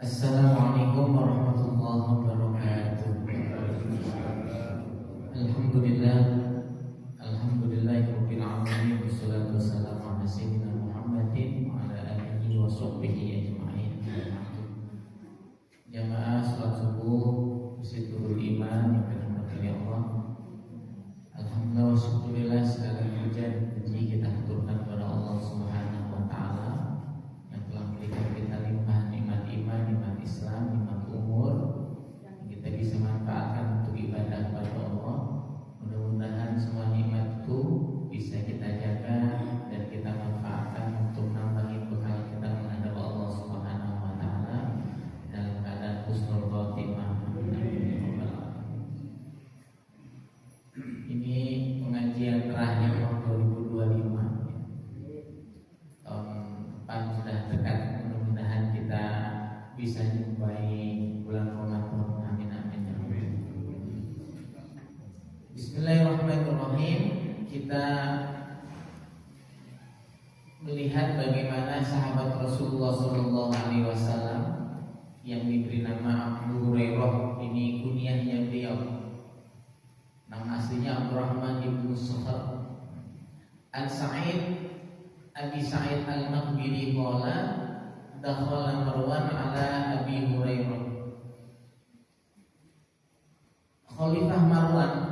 Assalamualaikum warahmatullahi wabarakatuh. Alhamdulillah, alhamdulillahirabbil alamin, wassalatu wassalamu ala sayyidina Muhammadin wa ala alihi wa sahbihi ajma'in. Jamaah salat subuh, Masjidul Iman yang dirahmati Allah. Alhamdulillah wa syukurillah, segala puja dan puji kita haturkan kepada Allah Subhanahu wa taala yang telah memberikan kita limpahan nikmat iman, nikmat Islam, nikmat umur yang kita bisa manfaatkan untuk ibadah kepada Allah. Mudah-mudahan semua nikmat itu bisa kita jaga dan kita manfaatkan untuk nambahin bekal kita menghadap Allah Subhanahu wa taala dalam keadaan husnul khotimah. Ini pengajian terakhir tahun 2025. Tahun depan sudah dekat, mudah-mudahan kita bisa jumpai bulan Ramadan. Amin amin. Bismillahirrahmanirrahim. Kita melihat bagaimana sahabat Rasulullah SAW yang diberi nama Abu Hurairah, ini kunyahnya beliau. Nama aslinya Abdurrahman ibnu Sukhar Al-Sa'id Abi Sa'id Al-Maqbiri qala dakhala Marwan ala Abi Hurairah. Khalifah Marwan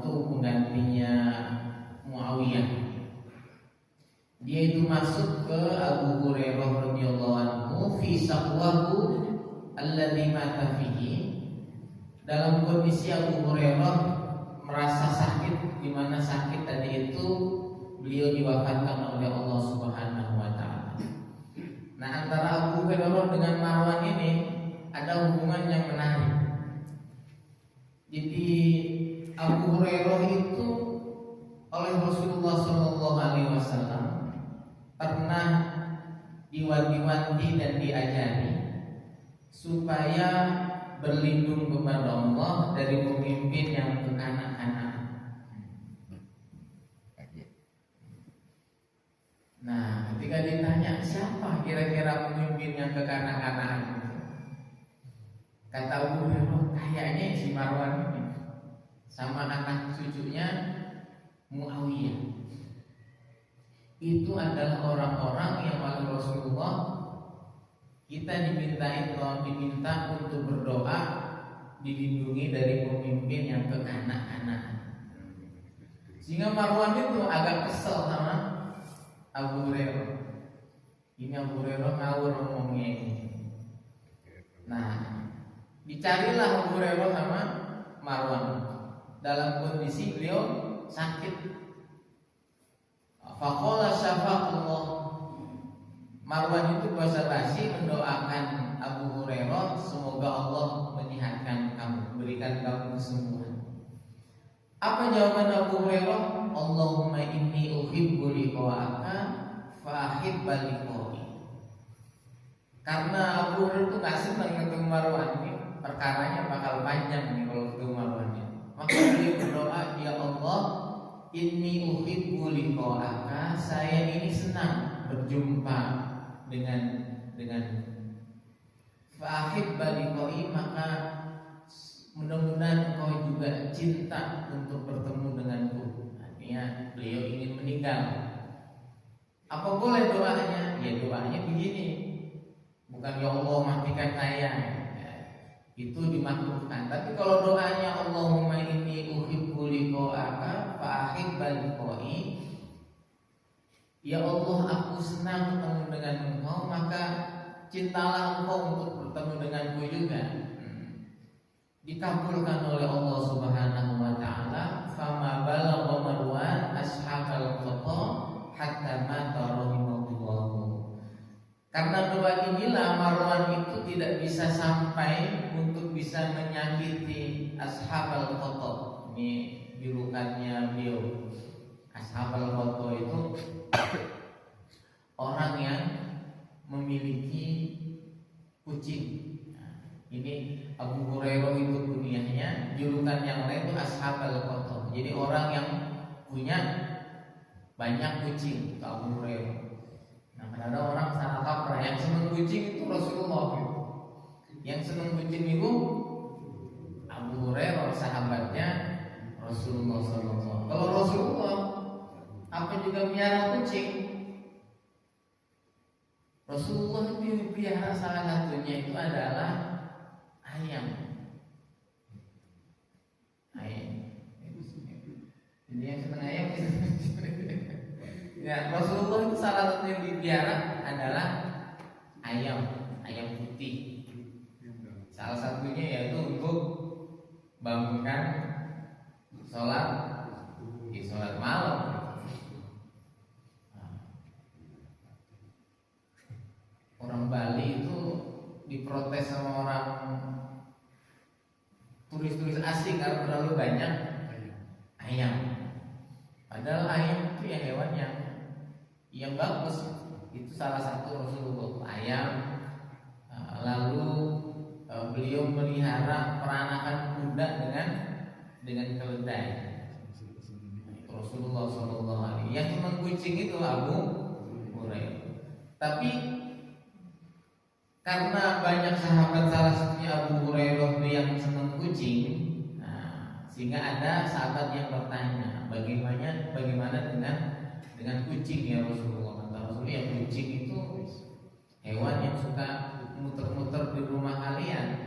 itu penggantinya Muawiyah. Dia itu masuk ke Abu Hurairah radhiyallahu anhu fi saqwahu alladzi mata fihi, dalam kondisi Abu Hurairah merasa sakit, di mana sakit tadi itu beliau diwafatkan oleh Allah Subhanahu wa taala. Nah, antara Abu Hurairah dengan Marwan ini ada hubungan yang menarik. Jadi Abu Hurairah itu oleh Rasulullah SAW pernah diwanti-wanti dan diajari supaya berlindung kepada Allah dari pemimpin yang kekanak-kanakan. Nah, ketika ditanya siapa kira-kira pemimpin yang kekanak-kanakan, kata Abu Hurairah, kayaknya si Marwan ini sama anak cucunya Muawiyah. Itu adalah orang-orang yang oleh Rasulullah kita diminta untuk berdoa dilindungi dari pemimpin yang kekanak-kanakan. Sehingga Marwan itu agak kesel sama Abu Hurairah. Ini Abu Hurairah ngawur ngomongnya ini. Nah, dicarilah Abu Hurairah sama Marwan dalam kondisi beliau sakit. Faqala syafaqullah. Marwan itu basa-basi mendoakan Abu Hurairah, semoga Allah menyehatkan kamu, berikan kamu kesembuhan. Apa jawaban Abu Hurairah? Allahumma inni uhibbu liqa'aka fa ahibba liqa'i. Karena Abu Hurairah itu gak senang ketemu Marwan, ini perkaranya bakal panjang nih kalau ketemu Marwannya. Maka beliau berdoa, ya Allah, inni uhibbu liqa'aka, saya ini senang berjumpa dengan fa'ahib baliqai, maka mudah-mudahan engkau juga cinta untuk bertemu denganku. Artinya beliau ingin meninggal. Apa boleh doanya? Ya doanya begini, bukan ya Allah matikan saya, ya, itu dimakruhkan. Tapi kalau doanya Allahumma inni uhibbu liqa'aka fa'ahib baliqai, ya Allah, aku senang bertemu dengan engkau, maka cintalah engkau untuk bertemu denganku juga. Dikabulkan oleh Allah Subhanahu wa taala. Fama balagha Marwan ashabal khata hatta mata rahimahullah. Karena doa inilah Marwan itu tidak bisa sampai untuk bisa menyakiti ashabal khata. Ini julukannya beliau. Ashabal khata itu orang yang memiliki kucing. Nah, ini Abu Hurairah itu kunyahnya, julukan yang lain itu Ashabal Khata. Jadi orang yang punya banyak kucing, itu Abu Hurairah. Nah, Ada orang salah kaprah yang seneng kucing itu Rasulullah gitu. Yang seneng kucing itu Abu Hurairah sahabatnya Rasulullah SAW. Kalau Rasulullah apa juga melihara kucing? Rasulullah itu pelihara salah satunya itu adalah ayam. Ini yang seneng ayam. Ya, Rasulullah itu salah satu yang dipelihara adalah ayam putih. Salah satunya yaitu untuk bangunkan sholat malam. Orang Bali itu diprotes sama orang turis-turis asing karena terlalu banyak ayam. Padahal ayam itu ya hewan yang bagus. Itu salah satu Rasulullah ayam. Lalu beliau melihara peranakan kuda dengan keledai. Rasulullah SAW. Yang senang kucing itu Abu Hurairah. Tapi karena banyak sahabat, salah satunya Abu Hurairah yang senang kucing, sehingga ada sahabat yang bertanya, bagaimana dengan kucing ya Rasulullah? Kata Rasulullah, ya kucing itu hewan yang suka muter-muter di rumah kalian,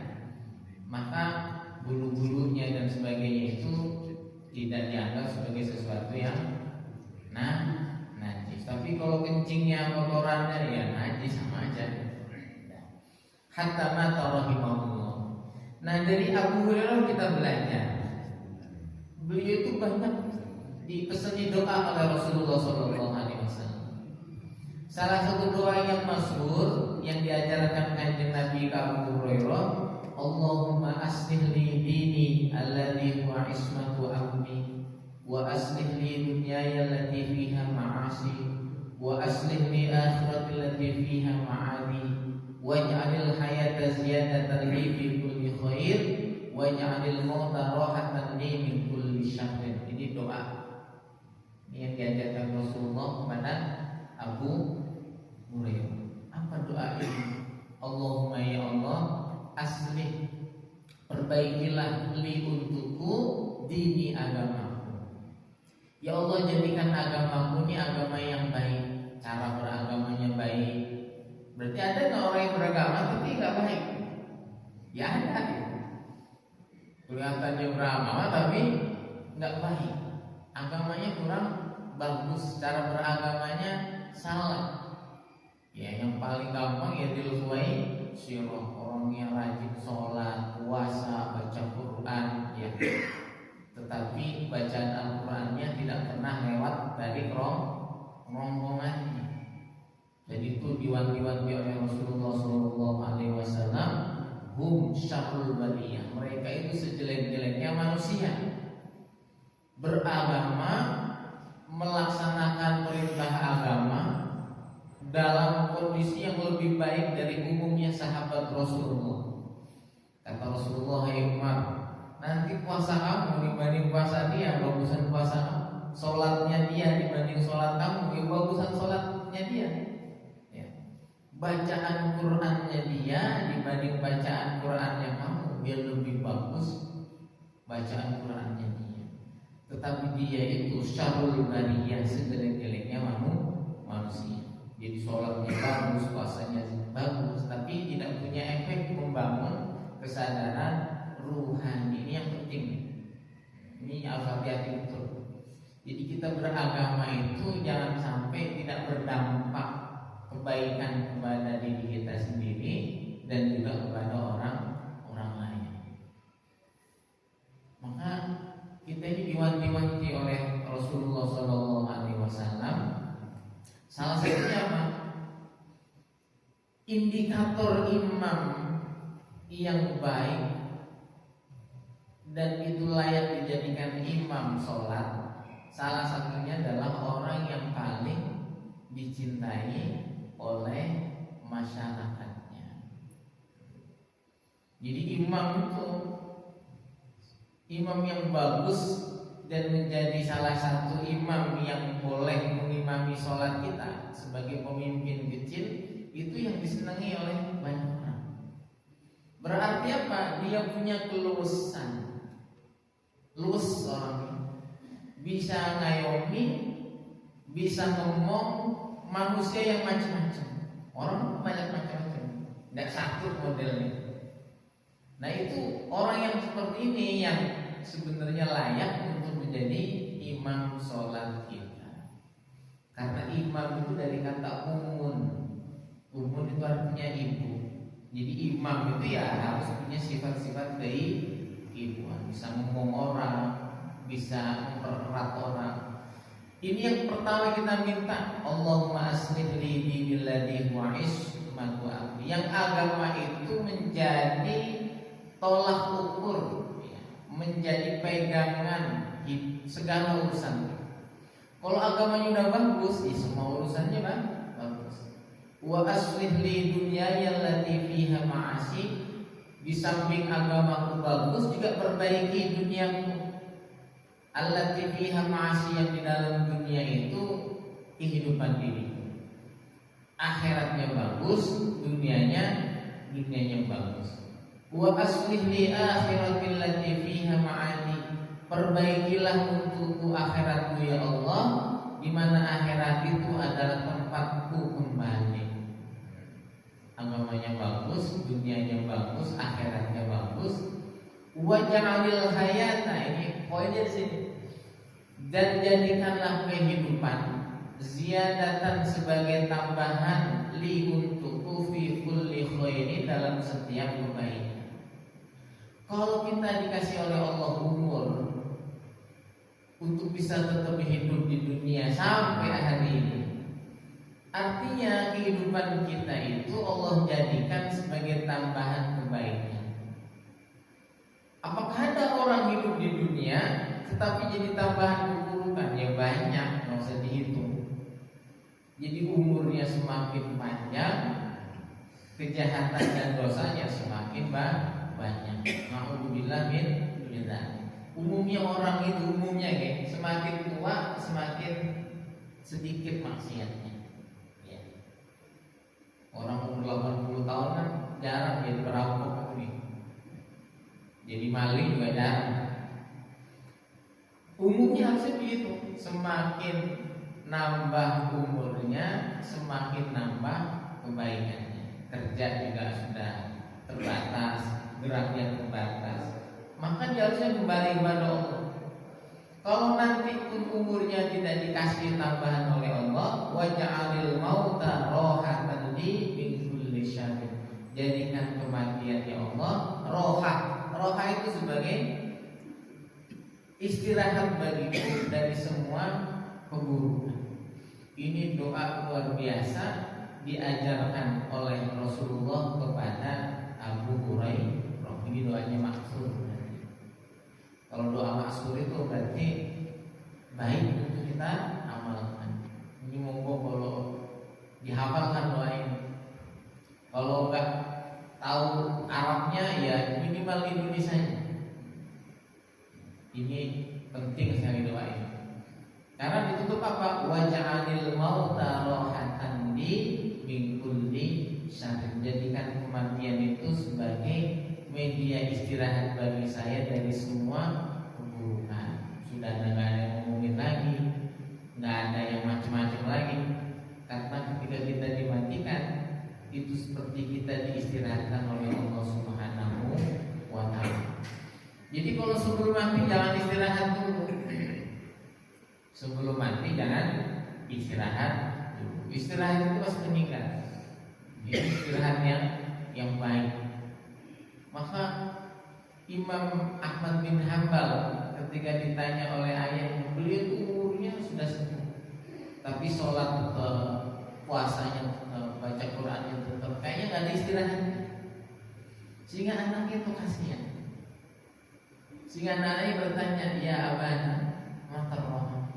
maka bulu-bulunya dan sebagainya itu tidak dianggap sebagai sesuatu yang najis. Tapi kalau kencingnya, kotorannya ya najis sama aja. Hatta mata rahimahullah. Nah, dari Abu Hurairah kita belajar. Beliau itu banyak dipesani doa oleh Rasulullah SAW. Salah satu doa yang masyhur yang diajarkan kanjeng Nabi ke Abu Hurairah, Allahumma aslih li dini alladhi huwa ismatu amri, wa aslih li dunyaya allati fiha ma'asi, wa aslih li akhirati allati fiha ma'adi, waj'alil hayata ziyadatan li fi kulli khair, waj'alil mauta rahatan li min kulli syarrin. Ini doa yang diajarkan Rasulullah kepada Abu Hurairah. Apa doa ini? Allahumma ya Allah, aslih, perbaikilah li untukku dini agamaku. Ya Allah, jadikan agamaku ini agama yang baik, cara beragamanya baik. Berarti ada nggak orang yang beragama tapi nggak baik? Ya ada. Kelihatannya beragama tapi nggak baik. Agamanya kurang bagus, cara beragamanya salah. Ya, yang paling gampang ya diluai sirah, orang yang rajin sholat, puasa, baca Quran, ya. Tetapi bacaan Al-Qurannya tidak pernah lewat dari rombongannya. Jadi itu diwanti-wanti oleh Rasulullah SAW. Hum syarrul bariyah. Mereka itu sejelek-jeleknya manusia. Beragama, melaksanakan perintah agama dalam kondisi yang lebih baik dari umumnya sahabat Rasulullah. Kata Rasulullah, "Hai Umar, nanti puasa kamu dibanding puasa dia, bagusan puasa kamu. Sholatnya dia dibanding sholat kamu, bagusan sholatnya dia. Ya. Bacaan Qurannya dia dibanding bacaan Qurannya kamu, dia lebih bagus bacaan Qurannya dia. Tetapi dia itu syarrul bariyah, sejelek-jeleknya manusia. Jadi sholatnya bagus, puasanya bagus, tapi tidak punya efek membangun kesadaran ruhani. Ini yang penting. Ini hati-hati betul. Jadi kita beragama itu jangan sampai tidak berdampak kebaikan kepada diri kita sendiri dan juga kepada orang lain. Maka kita ini diwanti-wanti oleh Rasulullah SAW. Salah satunya apa? Indikator imam yang baik dan itu layak dijadikan imam sholat. Salah satunya adalah orang yang paling dicintai oleh masyarakatnya. Jadi imam itu imam yang bagus dan menjadi salah satu imam yang boleh mengimami sholat kita sebagai pemimpin kita itu yang disenangi oleh banyak orang. Berarti apa? Dia punya keluasan, luas orang, bisa ngayomi, bisa ngomong manusia yang macam-macam. Orang banyak macam-macam, tidak satu modelnya. Nah itu orang yang seperti ini yang sebenarnya layak untuk menjadi imam sholat kita. Karena imam itu dari kata umun. Umun itu artinya ibu. Jadi imam itu ya harus punya sifat-sifat keibuan. Bisa ngomong orang, bisa mempererat orang. Ini yang pertama kita minta. Allahumma aslih li dini alladhi huwa ismatu amri. Yang agama itu menjadi tolak ukur, menjadi pegangan segala urusan. Kalau agamanya udah bagus, ya semua urusannya bagus. Wa aslih li dunyaya allati fiha ma'asi. Di samping agamaku bagus, juga perbaiki duniaku. Allati fiha ma'asi, yang di dalam dunia itu kehidupan diri. Akhiratnya bagus, dunianya bagus. Wa aslih li akhirati allati fiha ma'adi. Perbaikilah untukku akhiratku ya Allah, di mana akhirat itu adalah tempatku kembali. Agamanya bagus, dunianya bagus, akhiratnya bagus. Wa ja'alil hayata, ini poinnya di sini. Dan jadikanlah kehidupan ziyadatan sebagai tambahan li untukku fi kulli khairin, dalam setiap kebaikan. Kalau kita dikasih oleh Allah umur untuk bisa tetap hidup di dunia sampai hari ini, artinya kehidupan kita itu Allah jadikan sebagai tambahan kebaikan. Apakah ada orang hidup di dunia tetapi jadi tambahan keburukan? Ya banyak, nggak usah dihitung. Jadi umurnya semakin panjang, kejahatan dan dosanya semakin banyak. Na'udzubillah min dzalik. Umumnya orang itu semakin tua semakin sedikit maksiatnya. Ya. Orang umur 80 tahun kan jarang jadi perampok ini. Jadi maling juga jarang. Umumnya harusnya begitu. Semakin nambah umurnya, semakin nambah kebaikannya. Kerja juga sudah terbatas, geraknya terbatas. Maka dia harusnya kembali kepada Allah. Kalau nanti pun umurnya tidak dikasih tambahan oleh Allah, wa ja'alil mauta rohatan li min kulli syarrin. Jadikan kematian ya Allah roha. Roha itu sebagai istirahat bagiku dari semua keburukan. Ini doa luar biasa diajarkan oleh Rasulullah kepada Abu Hurairah. Ini doanya maksud. Kalau doa maksud itu berarti baik untuk kita amalkan. Ini monggo kalau dihafalkan doa ini. Kalau enggak tahu Arabnya ya minimal Indonesianya. Ini penting sekali doa ini. Karena ditutup apa? Wa ja'alil mauta rohatan li min kulli syarrin. Jadikan kematian itu sebagai media istirahat bagi saya dari semua keburukan. Sudah nggak ada yang ngomongin lagi, nggak ada yang macam-macam lagi. Karena ketika kita dimatikan, itu seperti kita diistirahatkan oleh Allah Subhanahu wa Ta'ala. Jadi kalau sebelum mati jangan istirahat dulu. Sebelum mati jangan istirahat dulu. Istirahat itu pas meninggal. Ini istirahat yang baik. Maka Imam Ahmad bin Hanbal ketika ditanya oleh ayahnya, beliau itu umurnya sudah sepuh, tapi sholat puasanya baca Qurannya tetap kayaknya nggak ada istirahatnya. Sehingga anaknya itu kasihan. Sehingga anaknya bertanya, ya abana, matarroh,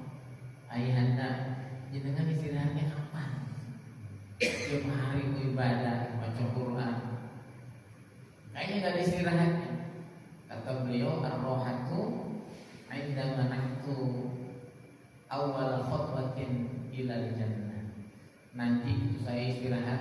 ayahanda, jenengan istirahatnya kapan? Tiap hari ibadah baca Quran. Kayaknya nggak ada istirahatnya. Kata beliau, ar-rohatu indama nahtu awal khutwatin ilal jannah. Nanti saya istirahat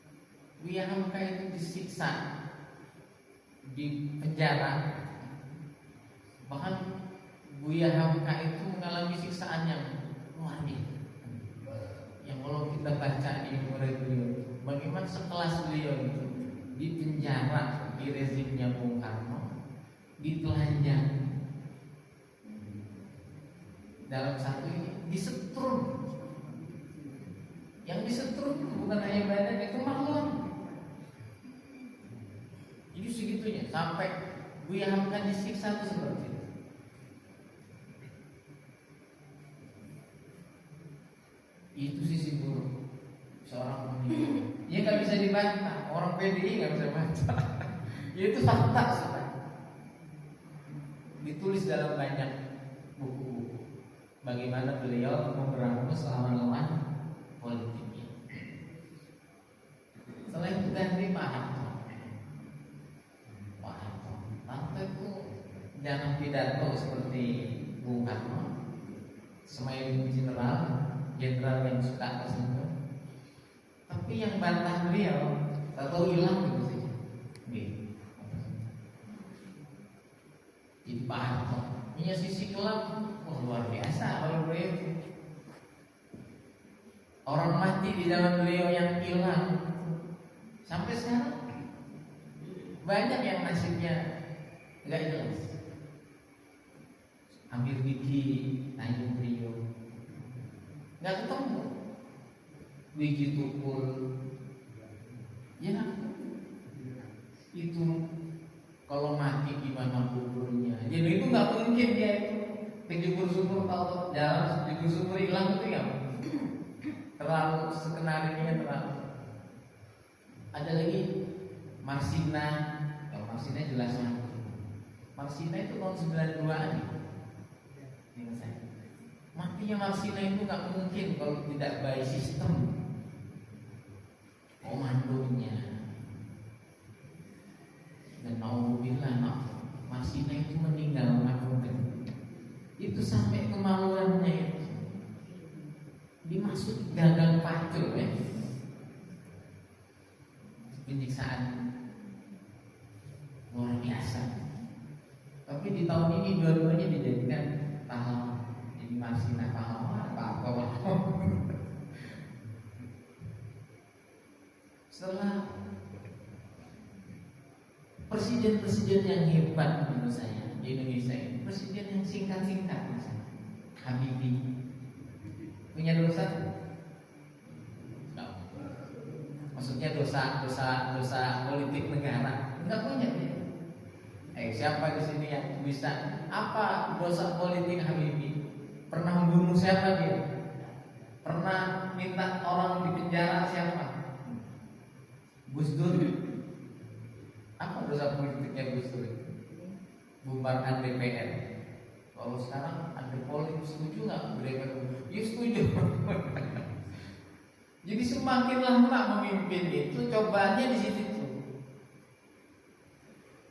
Buya Hamka itu disiksa di penjara. Bahkan Buya Hamka itu mengalami siksaan yang luar biasa. Yang kalau kita baca di murid beliau, bagaimana sekelas beliau itu di penjara di rezimnya Bung Karno, ditelanjang. Dalam satu ini disetrum. Yang disetrum bukan hanya badan, itu makhluk. Jadi segitunya sampai Buya Hamka disiksa itu seperti itu. Itu sisi buruk seorang pemimpin. Ya nggak bisa dibantah. Orang PDI nggak bisa bantah. Ya itu fakta sudah. Ditulis dalam banyak buku-buku. Bagaimana beliau memberangus lawan-lawan politiknya. Selain itu ganti Pak Harto. Pak Harto itu jangan pidato seperti Bung Karno, semain jenderal yang suka tersebut. Tapi yang bantah beliau atau hilang gitu saja. Jadi Pak Harto punya sisi kelam, luar biasa kalau beliau. Orang mati di zaman beliau yang hilang sampai sekarang banyak yang nasibnya nggak jelas. Amir Wiki, Tanjung Priok, nggak ketemu. Wiki Tukul, ya itu kalau mati gimana kuburnya? Jadi itu nggak mungkin dia itu dijubur sumur, kalau jalan dijubur sumur hilang itu ya terlalu skenario terlalu. Ada lagi Marsina, kalau Marsina jelas mati. Marsina itu tahun 92-an. Ingat saya. Matinya Marsina itu nggak mungkin kalau tidak by sistem komandonya. Dan naudzubillah, Marsina itu meninggal mati. Itu sampai kemaluannya itu dimaksud gagal pacul ya. Penyiksaan luar biasa. Tapi di tahun ini dua-duanya dijadikan pahlawan. Jadi Marsina pahlawan, apa-apa. Setelah presiden-presiden yang hebat menurut saya di Indonesia ini, presiden yang singkat-singkat misalnya Habibie punya dosa? No. Maksudnya dosa politik negara? Enggak punya dia. Siapa di sini yang bisa? Apa dosa politik Habibie? Pernah membunuh siapa dia? Pernah minta orang di penjara siapa? Gus Dur. Apa dosa politiknya Gus Dur? Bubarkan DPR. Kalau sekarang ada politik setuju nggak DPR? Ya setuju. Jadi semakin lama memimpin itu cobaannya di situ.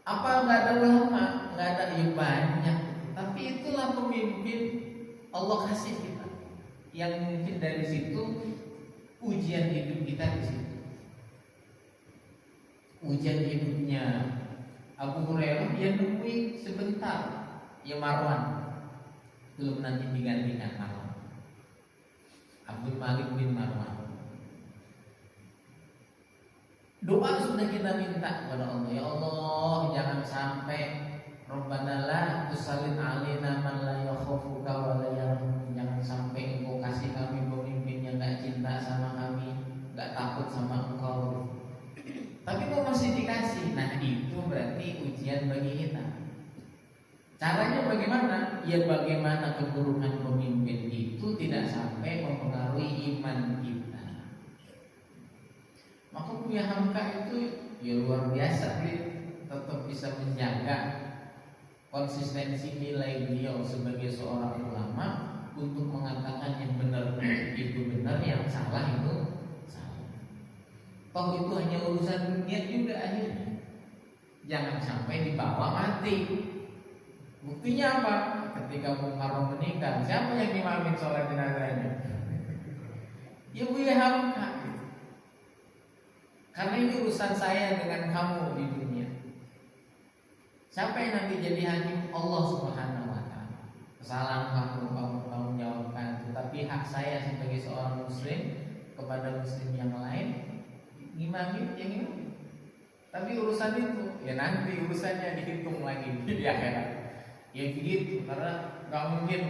Apa nggak ada ulama? Nggak ada, ya banyak. Tapi itulah pemimpin Allah kasih kita. Yang mungkin dari situ ujian hidup kita di situ. Ujian hidupnya Abu Hurairah dia nungguin sebentar, ya Marwan belum nanti digantikan Marwan, Abdul Malik bin Marwan. Doa sudah kita minta kepada Allah, ya Allah jangan sampai Rabbana la tusallit alaina man la yakhafuka wa la yarhamuna. Jangan sampai Engkau kasih kami pemimpin yang gak cinta sama kami, gak takut sama Engkau. Tapi kok masih dikasih? Nah itu berarti ujian bagi kita. Caranya bagaimana? Ya bagaimana keburukan pemimpin itu tidak sampai mempengaruhi iman kita. Maka Buya Hamka itu ya luar biasa, dia tetap bisa menjaga konsistensi nilai beliau sebagai seorang ulama untuk mengatakan yang benar itu benar, yang salah itu salah. Toh itu hanya urusan dunia juga akhirnya. Jangan sampai dibawa mati. Buktinya apa? Ketika Bung Karno meninggal, siapa yang imamin sholat jenazahnya? Ya Buya Hamka. Karena ini urusan saya dengan kamu di dunia. Siapa yang nanti jadi hakim? Allah Subhanahu wa taala. Kesalahan kamu tanggung jawabkan, tetapi hak saya sebagai seorang muslim kepada muslim yang lain ngimami yang ngimami. Tapi urusan itu ya nanti urusannya dihitung lagi di akhirat. Ya begitu, karena nggak mungkin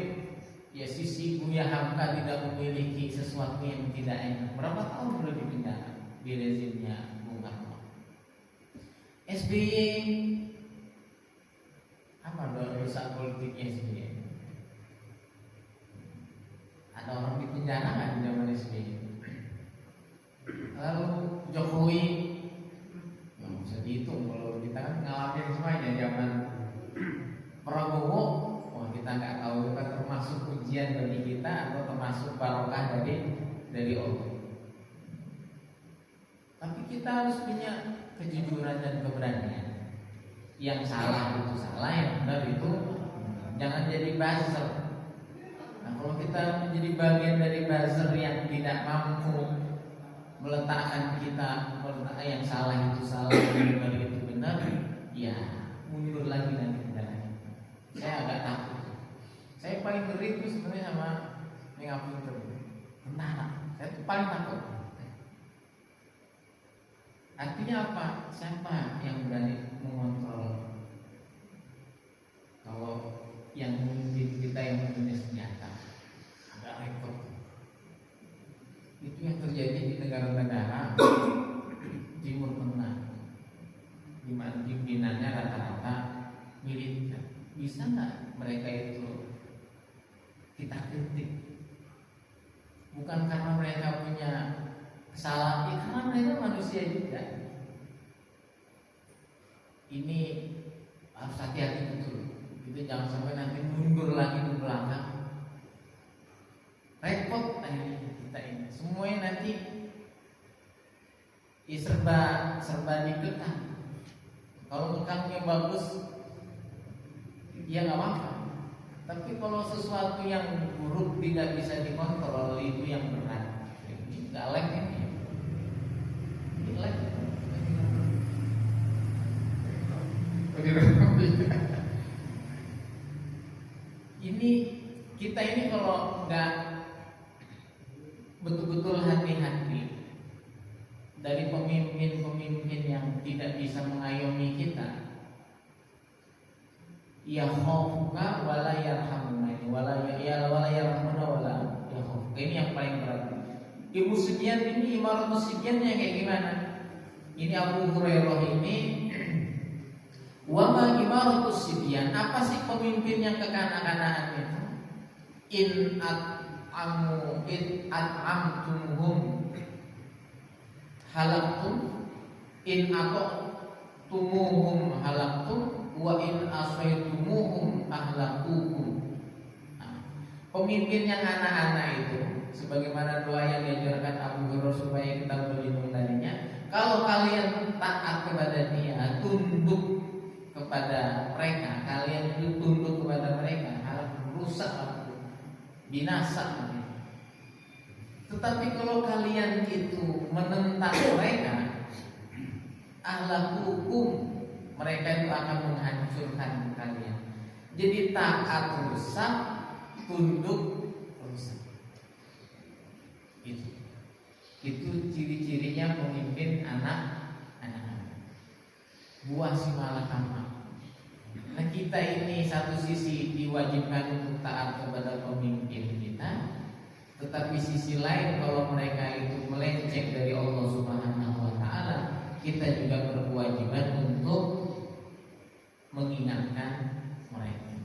ya sisi Buya Hamka tidak memiliki sesuatu yang tidak enak. Berapa tahun sudah di penjara di rezimnya Bung Karno. SBY apa dosa politiknya SBY? Ada orang di penjara nggak di zaman SBY? Lalu Jokowi nggak bisa dihitung, kalau kita kan ngalamin semuanya. Zaman Prabowo, kita nggak tahu itu kan termasuk ujian bagi kita atau termasuk barokah dari Allah. Tapi kita harus punya kejujuran dan keberanian. Yang salah itu salah, yang benar itu jangan jadi buzzer. Nah, kalau kita menjadi bagian dari buzzer yang tidak mampu meletakkan yang salah itu salah, yang benar itu benar, ya mundur lagi nanti jalannya. Saya agak takut. Saya paling ngeri itu sebenarnya sama Mengapun tentara. Saya itu paling takut. Artinya apa? Siapa yang berani mengontrol? Kalau yang memimpin kita yang punya senjata, agak repot. Itu yang terjadi di negara-negara Timur Tengah, di mana pimpinannya rata-rata militer. Bisa nggak mereka itu kita kritik? Bukan karena mereka punya kesalahan, karena mereka manusia juga. Ini harus hati-hati betul. Itu jangan sampai nanti mundur lagi ke belakang. Repot kita ini. Semuanya nanti ya serba dikekang. Kalau kekangnya bagus, ya nggak apa-apa. Tapi kalau sesuatu yang buruk tidak bisa dikontrol, itu yang berat. Ini nggak lag ini. Ini lag. Ini kita ini kalau nggak betul-betul hati-hati dari pemimpin-pemimpin yang tidak bisa mengayomi kita, ya khaufuka wala yarhamuna, wala yarhamuna wala yakhuf. Ini yang paling berat. Ibu Sufyan ini imarat Sufyannya kayak gimana? Ini Abu Hurairah ini wa ma imaratu Sufyan, apa sih pemimpin yang kekanak-kanakan itu? In at'amtumhum halaktum, in ata'tumuhum halaktum, wa in asaitumuhum ahlakukum. Nah, pemimpin yang anak-anak itu, sebagaimana doa yang diajarkan Abu Hurairah supaya kita berlindung darinya, kalau kalian taat kepada dia, tunduk kepada mereka, kalian itu tunduk kepada mereka, harus rusak, binasa. Tetapi kalau kalian itu menentang mereka, ahlakukum, mereka itu akan menghancurkan kalian. Jadi taat rusak, tunduk rusak. Itu ciri-cirinya pemimpin anak-anak. Buah si malakama. Nah, kita ini satu sisi diwajibkan untuk taat kepada pemimpin kita, tetapi sisi lain kalau mereka itu melenceng dari Allah Subhanahu wa taala, kita juga berkewajiban untuk mengingatkan mereka.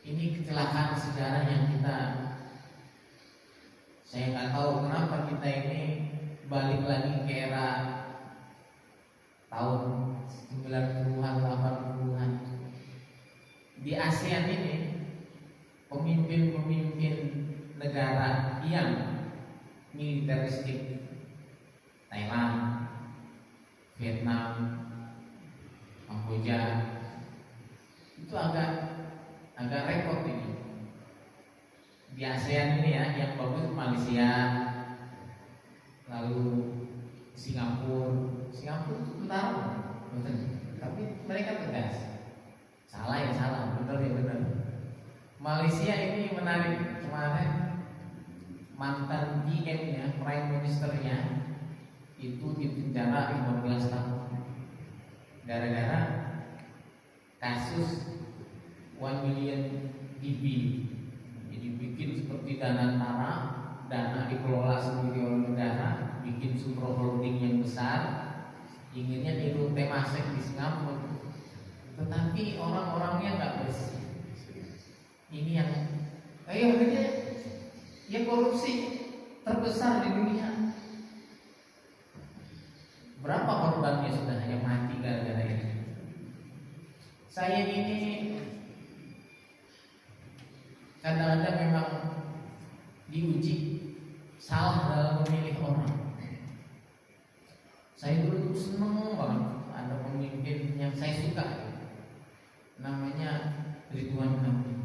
Ini kecelakaan sejarah yang saya nggak tahu kenapa kita ini balik lagi ke era tahun 90-an, 80-an. Di ASEAN ini pemimpin-pemimpin negara yang militeristik, Thailand, Vietnam, Kamboja, itu agak repot ini. Di ASEAN ini ya, yang bagus Malaysia, lalu Singapura, mantan PM-nya, Prime Ministernya itu dipenjara 15 tahun gara-gara kasus 1 million DB. Jadi bikin seperti dana tara, dana dikelola sendiri oleh negara, bikin super holding yang besar, inginnya niru Temasek di Singapura, tetapi orang-orangnya nggak bersih. Ini yang ya korupsi terbesar di dunia. Berapa korbannya sudah yang mati gara-gara ini? Saya ini kadang-kadang memang diuji salah dalam memilih orang. Saya dulu seneng banget ada pemimpin yang saya suka, namanya Ridwan Kamil.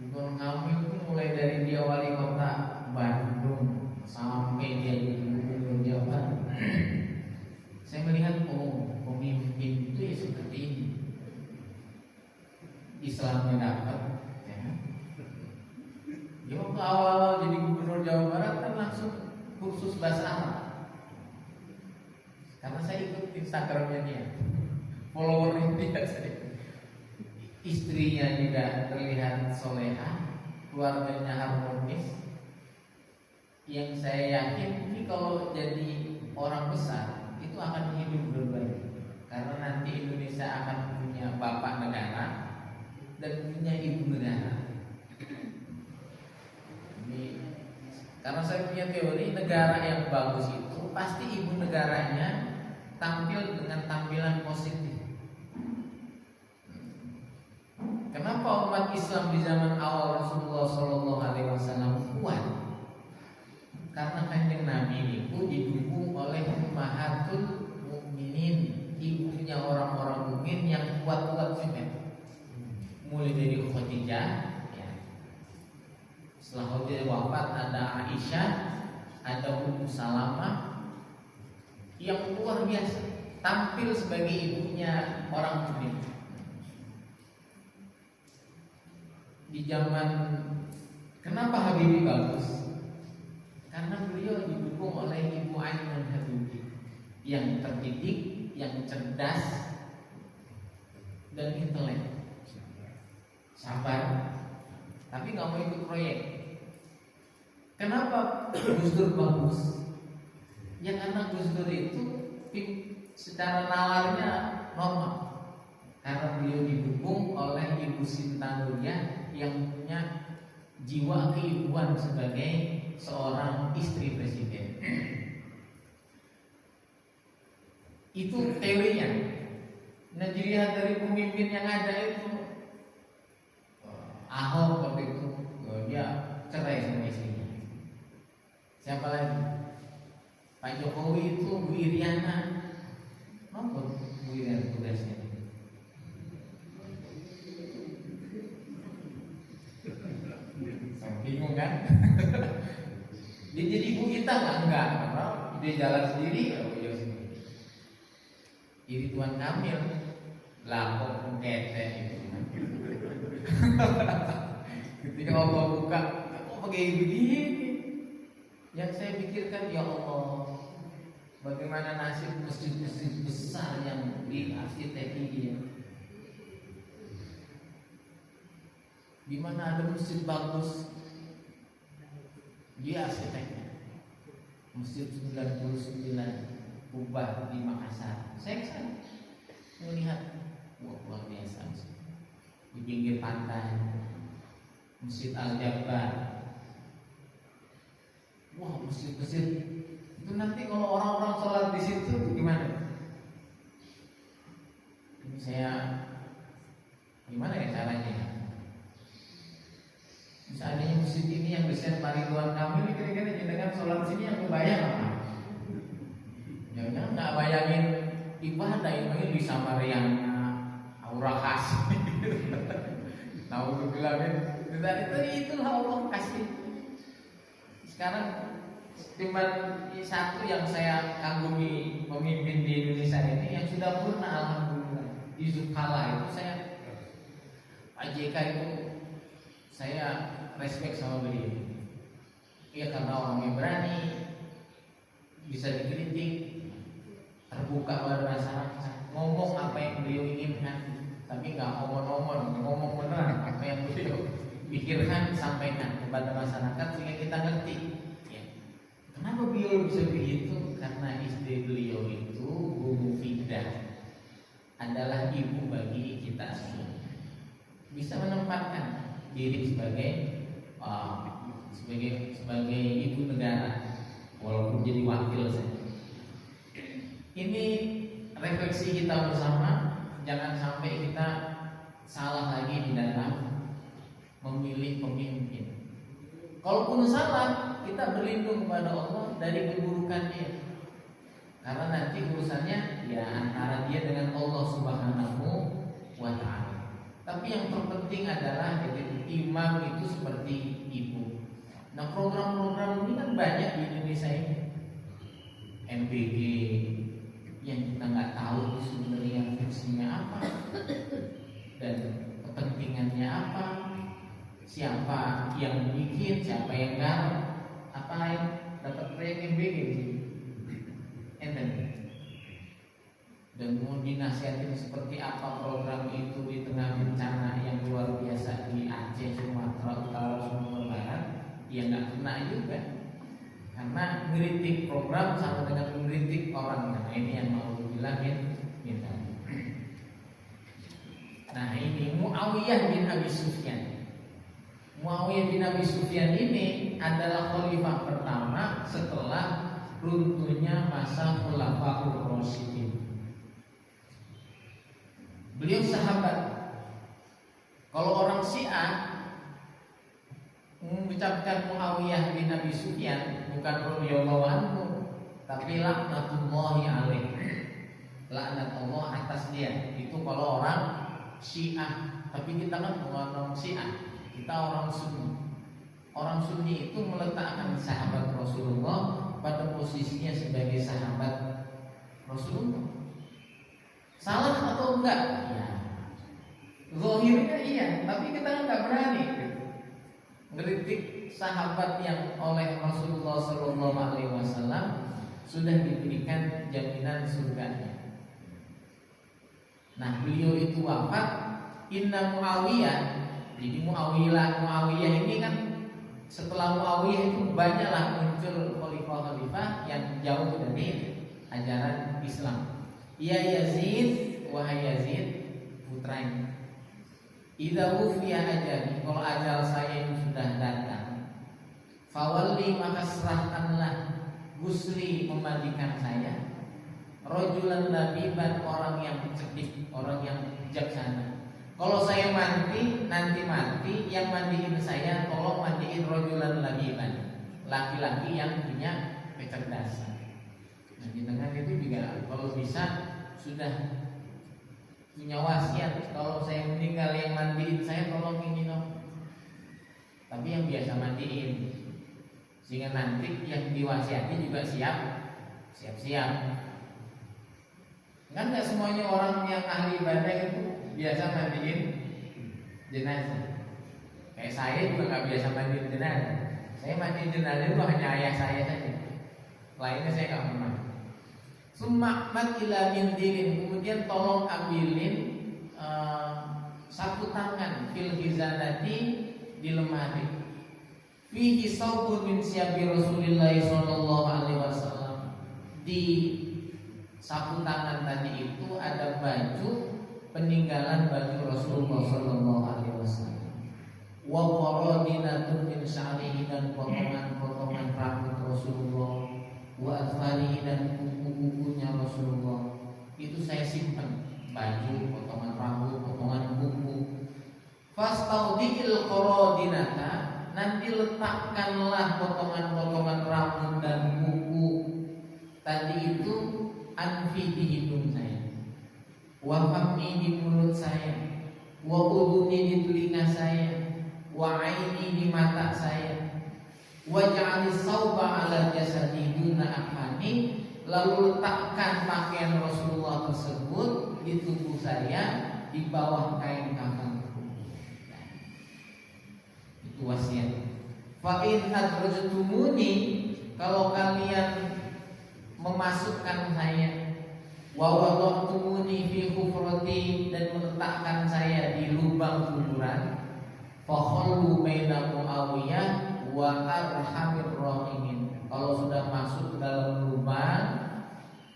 Ridwan Kamil itu mulai dari dia wali kota Bandung sampai dia jadi gubernur Jawa Barat. Saya melihat pemimpin itu ya seperti ini. Islamnya dapat, ya. Dia waktu awal jadi gubernur Jawa Barat kan langsung kursus bahasa Arab. Karena saya ikut Instagramnya dia, followernya dia saya. Istrinya tidak terlihat soleha, keluarganya harmonis. Yang saya yakin ini kalau jadi orang besar itu akan hidup berbaik, karena nanti Indonesia akan punya bapak negara dan punya ibu negara. Ini, karena saya punya teori negara yang bagus itu pasti ibu negaranya tampil dengan tampilan positif. Kenapa umat Islam di zaman awal Rasulullah SAW kuat? Karena kanjeng Nabi itu didukung oleh ummahatul mukminin, ibunya orang-orang mukmin yang kuat-kuat juga. Mulai dari Khadijah, ya. Setelah Khadijah wafat ada Aisyah, ada Ummu Salamah yang luar biasa, tampil sebagai ibunya orang mukmin. Di zaman kenapa Habibie bagus? Karena beliau didukung oleh Ibu Ainun Habibie yang terdidik, yang cerdas dan intelek, sabar, tapi nggak mau ikut proyek. Kenapa Gus Dur bagus? Ya karena Gus Dur itu secara nalarnya normal, karena beliau didukung oleh Ibu Sinta Nuriyah yang punya jiwa keibuan sebagai seorang istri presiden. Itu teorinya. Nah, dilihat dari pemimpin yang ada itu, Ahok waktu itu dia cerai sama istrinya. Siapa lagi? Pak Jokowi itu Bu Iriana. Apa Bu Iriana tugasnya? Bingung kan? Dia jadi ibu kita enggak, karena dia jalan sendiri, beliau sendiri. Ridwan Kamil, lapor kete itu. Ketika Allah buka, kok pakai begini? Yang saya pikirkan, ya Allah, bagaimana nasib masjid-masjid besar yang diarsiteki dia? Di mana ada masjid bagus, dia arsiteknya. Masjid 99 Kubah di Makassar. Saya kesana melihat, wah luar biasa masjid. Di pinggir pantai, Masjid Al-Jabar. Wah, masjid-masjid itu nanti kalau orang-orang sholat di situ gimana? Ini saya gimana ya caranya? Seandainya masjid ini yang desain Pak Ridwan Kamil, kira-kira jenengan sholat sini yang kebayang apa? Jangan nggak bayangin ibadah ini bisa meriangnya aura khas. Tahu bilangin, itulah Allah kasih. Sekarang timbang satu yang saya kagumi pemimpin di Indonesia ini yang sudah purna, alhamdulillah. Yusuf Kala itu saya, Pak JK itu saya respect sama beliau. Ya karena orangnya berani, bisa dikritik, terbuka pada masyarakat, ngomong apa yang beliau inginkan, tapi nggak ngomong beneran apa yang beliau pikirkan, sampaikan kepada masyarakat sehingga kita ngerti. Ya. Kenapa beliau bisa begitu? Karena istri beliau itu Bu Mufidah adalah ibu bagi kita semua. Bisa menempatkan diri sebagai ibu negara, walaupun jadi wakil saja. Ini refleksi kita bersama, jangan sampai kita salah lagi di dalam memilih pemimpin. Kalaupun salah, kita berlindung kepada Allah dari keburukan dia. Karena nanti urusannya ya antara dia dengan Allah Subhanahu wa ta'ala. Tapi yang terpenting adalah imam itu seperti ibu. Nah, program-program ini kan banyak di Indonesia ini. MBG yang kita nggak tahu sebenarnya fungsinya apa dan kepentingannya apa, siapa yang bikin, siapa yang garap, apa lain dapat proyek MBG enten. Dan mau dinasihatin seperti apa program itu di tengah bencana yang luar biasa di Aceh, Sumatera Utara, Sumatera Barat, ya nggak kena juga. Karena mengkritik program sama dengan mengkritik orang. Nah ini yang mau dibilangin gitu. Nah ini Muawiyah bin Abi Sufyan. Muawiyah bin Abi Sufyan ini adalah khalifah pertama setelah runtuhnya masa Khulafaur Rasyidin. Beliau sahabat. Kalau orang Syiah mengucapkan Muawiyah bin Abi Sufyan bukan radhiyallahu anhu, tapi laknatullahi alaih. Laknat Allah atas dia. Itu kalau orang Syiah. Tapi kita kan bukan orang Syiah, kita orang Sunni. Orang Sunni itu meletakkan sahabat Rasulullah pada posisinya sebagai sahabat Rasulullah. Salah atau enggak? Ya. Zahirnya iya, tapi kita enggak berani ngeritik sahabat yang oleh Rasulullah SAW sudah diberikan jaminan surganya. Nah, beliau itu wafat. Inna Muawiyah. Jadi Muawiyah ini kan setelah Muawiyah itu banyaklah muncul khalifah-khalifah yang jauh dari ajaran Islam. Ya Yazid, wahai Yazid, putranya. Idza wufiya ajali, kalau ajal saya itu sudah datang, fawalli maka serahkanlah Gusli memandikan saya, rajulan labiban, orang yang cerdik, orang yang bijaksana. Kalau saya nanti mati, yang mandiin saya tolong mandiin rajulan labiban, laki-laki yang punya kecerdasan. Nah, di tengah itu juga kalau bisa sudah punya wasiat, kalau saya meninggal yang mandiin saya tolong ini dong. Tapi yang biasa mandiin, sehingga nanti yang diwasiati juga siap-siap. Kan nggak semuanya orang yang ahli ibadah itu biasa mandiin jenazah. Kayak saya juga nggak biasa mandiin jenazah. Saya mandiin jenazah itu hanya ayah saya saja. Lainnya saya nggak pernah. Summat ila min dirin, kemudian tolong ambilin sapu tangan fil hizanati di lemari. Fihi saubun min siyabi Rasulillah sallallahu alaihi wasallam. Di sapu tangan tadi itu ada baju peninggalan baju Rasulullah sallallahu alaihi wasallam. Wa qaradinatun min sya'rihi, dan potongan-potongan rambut Rasulullah, wa atfarihi, dan kuku-kukunya Rasulullah. Itu saya simpan, baju, potongan rambut, potongan kuku. Fastaudil qaradinata, nanti letakkanlah potongan-potongan rambut dan kuku tadi itu anfi di hidung saya, wa fami di mulut saya, wa uduni di telinga saya, wa aini di mata saya, wa ja'alis sauba ala jasadi duna akhani, lalu letakkan pakaian Rasulullah tersebut di tubuh saya di bawah kain kafan. Itu wasiat. Fa in adrajtumuni, kalau kalian memasukkan saya, wa wada'tumuni fi hufrati, dan meletakkan saya di lubang kuburan, fa khallu baina Muawiyah wa arhamir rahimin. Kalau sudah masuk ke dalam lubang,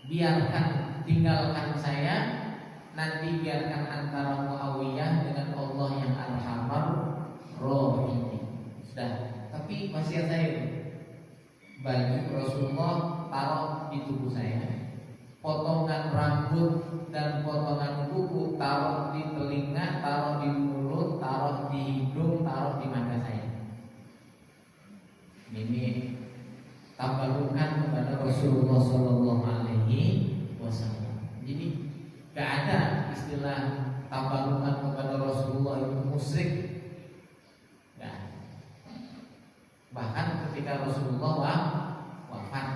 biarkan, tinggalkan saya, nanti biarkan antara Muawiyah dengan Allah yang arhamar rahimin. Sudah. Tapi wasiat saya, baju Rasulullah taruh di tubuh saya, potongan rambut dan potongan kuku taruh di telinga, taruh di mulut, taruh di hidung, taruh di mata saya. Ini tabarukan kepada Rasulullah Shallallahu Alaihi Wasallam. Jadi gak ada istilah tabarukan kepada Rasulullah itu musyrik. Bahkan ketika Rasulullah wafat,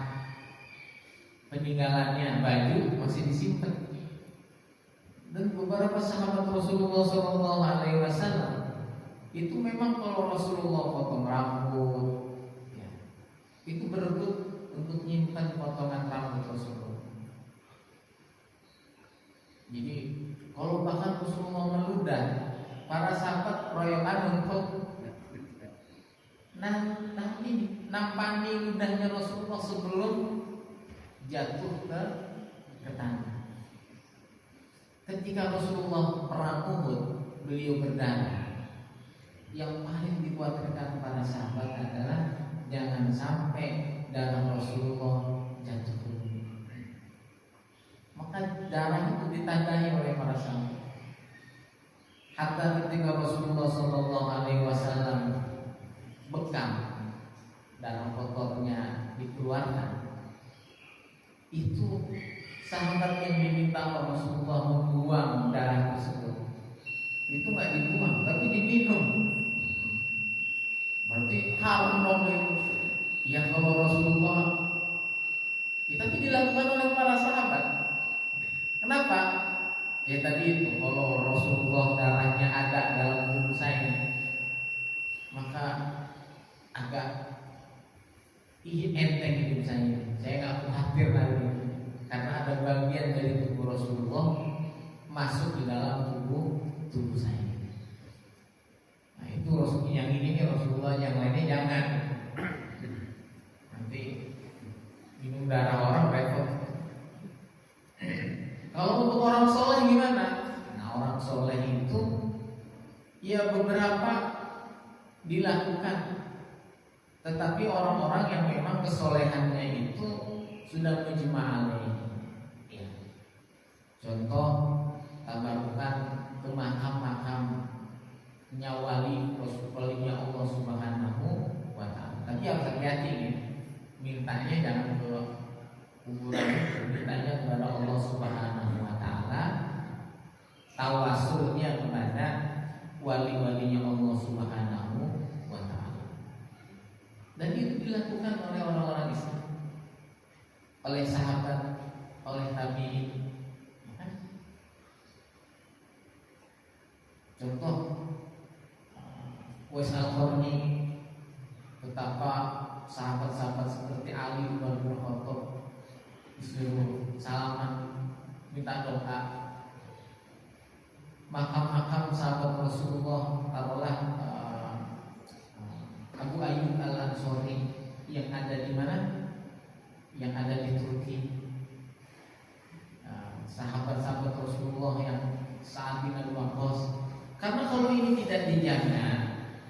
peninggalannya baju masih disimpan, dan beberapa sahabat Rasulullah Shallallahu Alaihi Wasallam itu memang kalau Rasulullah potong rambut, ya, itu berebut untuk nyimpan potongan rambut Rasulullah. Jadi kalau bahkan Rasulullah meludah, para sahabat royokan untuk nampani ludahnya Rasulullah sebelum jatuh ke tanah. Ketika Rasulullah perang Uhud, beliau berdarah. Yang paling dikhawatirkan para sahabat adalah jangan sampai darah Rasulullah jatuh ke bumi. Maka darah itu ditandai oleh para sahabat. Hatta ketika Rasulullah Shallallahu Alaihi Wasallam bekam, darah kotornya dikeluarkan, itu sahabat yang diminta Rasulullah membuang darah tersebut, itu nggak dibuang tapi diminum. Berarti haram dong itu. Ya kalau Rasulullah, ya, tapi dilakukan oleh para sahabat. Kenapa? Ya tadi itu, kalau Rasulullah darahnya ada dalam tubuh saya, maka agak enteng hidup saya. Saya nggak khawatir lagi, karena ada bagian dari tubuh Rasulullah masuk di dalam tubuh saya. Nah itu Rasulullah yang ini Rasulullah, yang lainnya jangan. Nanti minum darah orang repot. Kalau untuk orang soleh gimana? Nah orang soleh itu ya beberapa dilakukan, tetapi orang-orang yang memang kesolehannya itu sudah mujma'alai. Ya. Contoh tabarukan ke makam-makam nyawali walinya Allah Subhanahu wa Ta'ala. Tapi harus hati-hati ya. Mintanya jangan ke kuburan, mintanya kepada Allah Subhanahu wa Ta'ala. Tawasulnya kepada wali-walinya Allah Subhanahu wa Ta'ala. Dan itu dilakukan oleh orang-orang Islam, oleh sahabat, oleh tabi'in. Contoh Uwais Al-Qarni, betapa sahabat-sahabat seperti Ali bin Abi Thalib disuruh salaman, minta doa. Makam-makam sahabat Rasulullah, taruhlah Abu Ayyub Al-Ansari yang ada di mana? Yang ada di Turki. Sahabat-sahabat Rasulullah yang Sa'ad bin Abi Waqqas. Karena kalau ini tidak dijaga,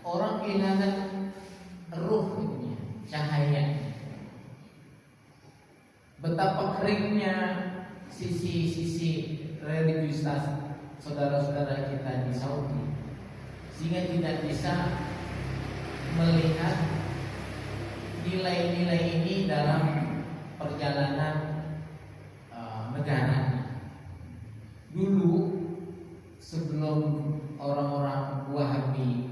orang kehilangan ruhnya, cahaya. Betapa keringnya sisi-sisi religiusitas saudara-saudara kita di Saudi, sehingga tidak bisa melihat nilai-nilai ini dalam perjalanan negara. Dulu sebelum orang-orang Wahabi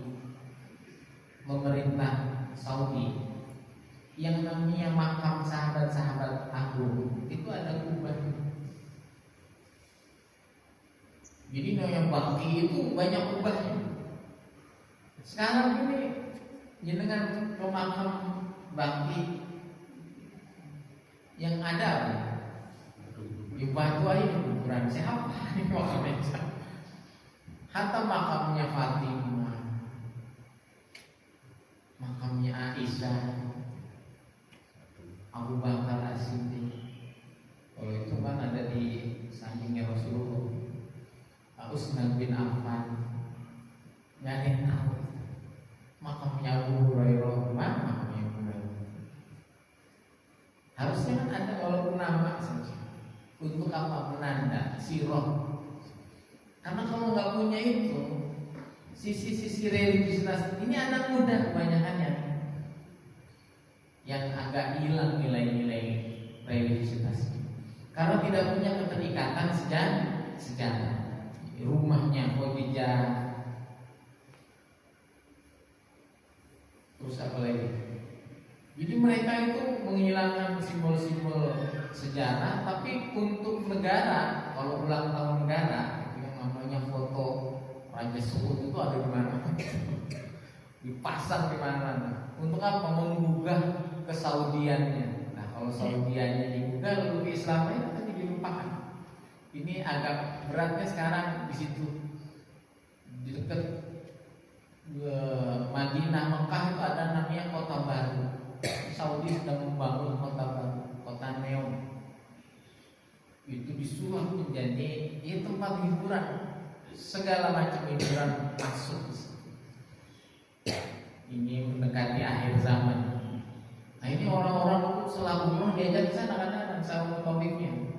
memerintah Saudi, yang namanya makam sahabat-sahabat agung itu ada kubah. Jadi yang baki itu banyak kubahnya. Sekarang ini jenengan ke makam bakti yang ada di batu aja kuburan siapa ini makamnya? Hatta makamnya Fatimah, makamnya Aisyah, Abu Bakar As-Siddiq. Kalau itu kan ada di sampingnya Rasulullah. Utsman bin Affan. Nggak ada yang tahu. Makamnya Abu Hurairah, mana makamnya Abu Hurairah? Harusnya kan ada walaupun nama saja. Untuk apa? Menanda sirah. Karena kalau nggak punya itu, sisi-sisi religiusitas ini anak muda kebanyakannya yang agak hilang nilai-nilai religiusitas. Karena tidak punya keterikatan sejarah. Rumahnya Khadijah, terus apa lagi? Jadi mereka itu menghilangkan simbol-simbol sejarah, tapi untuk negara, kalau ulang tahun negara, yang namanya foto Raja Saud itu ada di mana? Dipasang di mana? Untuk apa? Menggugah kesaudiannya. Nah, kalau saudiannya digugah, lalu keislamannya itu kan dilupakan. Ini agak beratnya sekarang di situ, di dekat Madinah, Mekah itu ada namanya kota baru. Saudi sedang membangun kota baru, kota neon. Itu disulap menjadi tempat hiburan, segala macam hiburan masuk. Ini mendekati akhir zaman. Nah ini orang-orang itu selalu umroh diajak di sana kadang-kadang sama topiknya.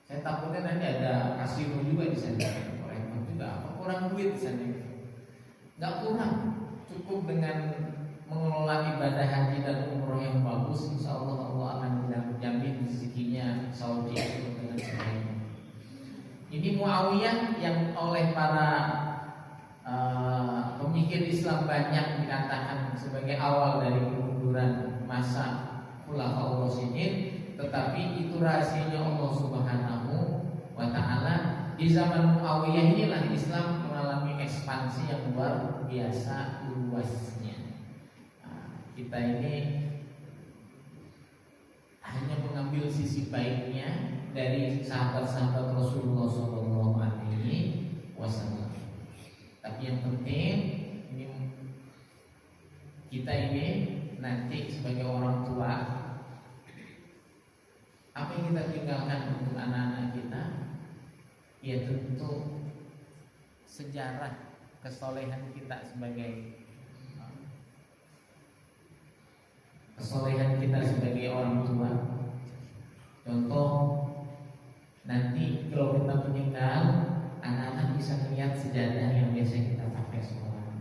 Saya takutnya nanti ada kasino juga di sana. Repot juga, apa kurang duit di sana? Nggak kurang, cukup dengan mengelola ibadah haji dan umroh yang bagus, insya Allah Allah akan menjamin rezekinya Saudi dengan sebagainya. Ini Muawiyah yang oleh para pemikir Islam banyak dikatakan sebagai awal dari kemunduran masa Khulafaur Rasyidin, tetapi itu rahasianya Allah Subhanahu wa Ta'ala. Di zaman Muawiyah inilah Islam mengalami ekspansi yang luar biasa luasnya. Kita ini hanya mengambil sisi baiknya dari sahabat-sahabat Rasulullah SAW. Tapi yang penting kita ini nanti sebagai orang tua, apa yang kita tinggalkan untuk anak-anak kita? Ya tentu sejarah kesolehan kita sebagai orang tua. Contoh, nanti kalau kita meninggal, anak-anak bisa melihat sejadah yang biasa kita pakai sholat,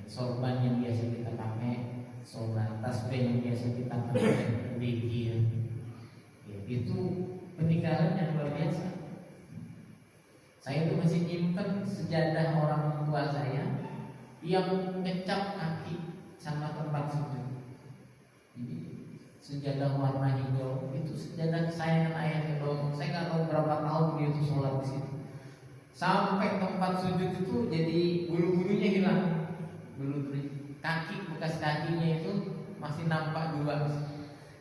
sorban yang biasa kita pakai sholat, tasbih yang biasa kita pakai zikir. Itu peninggalan yang luar biasa. Saya itu masih nyimpen sejadah orang tua saya yang ngecap kaki sama tempat sujud. Jadi sejadah warna hijau itu sejadah kesayangan ayahnya dong. Saya nggak tahu berapa tahun dia itu sholat di situ. Sampai tempat sujud itu jadi bulu-bulunya hilang. Bulu kaki, bekas kakinya itu masih nampak juga.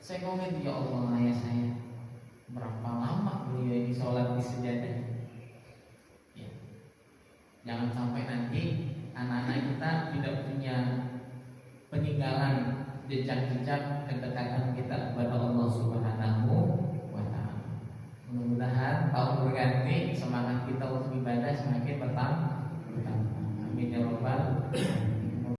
Saya komen, ya Allah ayah saya, berapa lama beliau ini sholat di sejadah? Ya. Jangan sampai nanti anak-anak kita tidak punya peninggalan jejak-jejak kedekatan kita kepada Allah Subhanahu wa Ta'ala. Mudah-mudahan tahun berganti semangat kita untuk ibadah semakin bertambah. Amin ya rabbal alamin.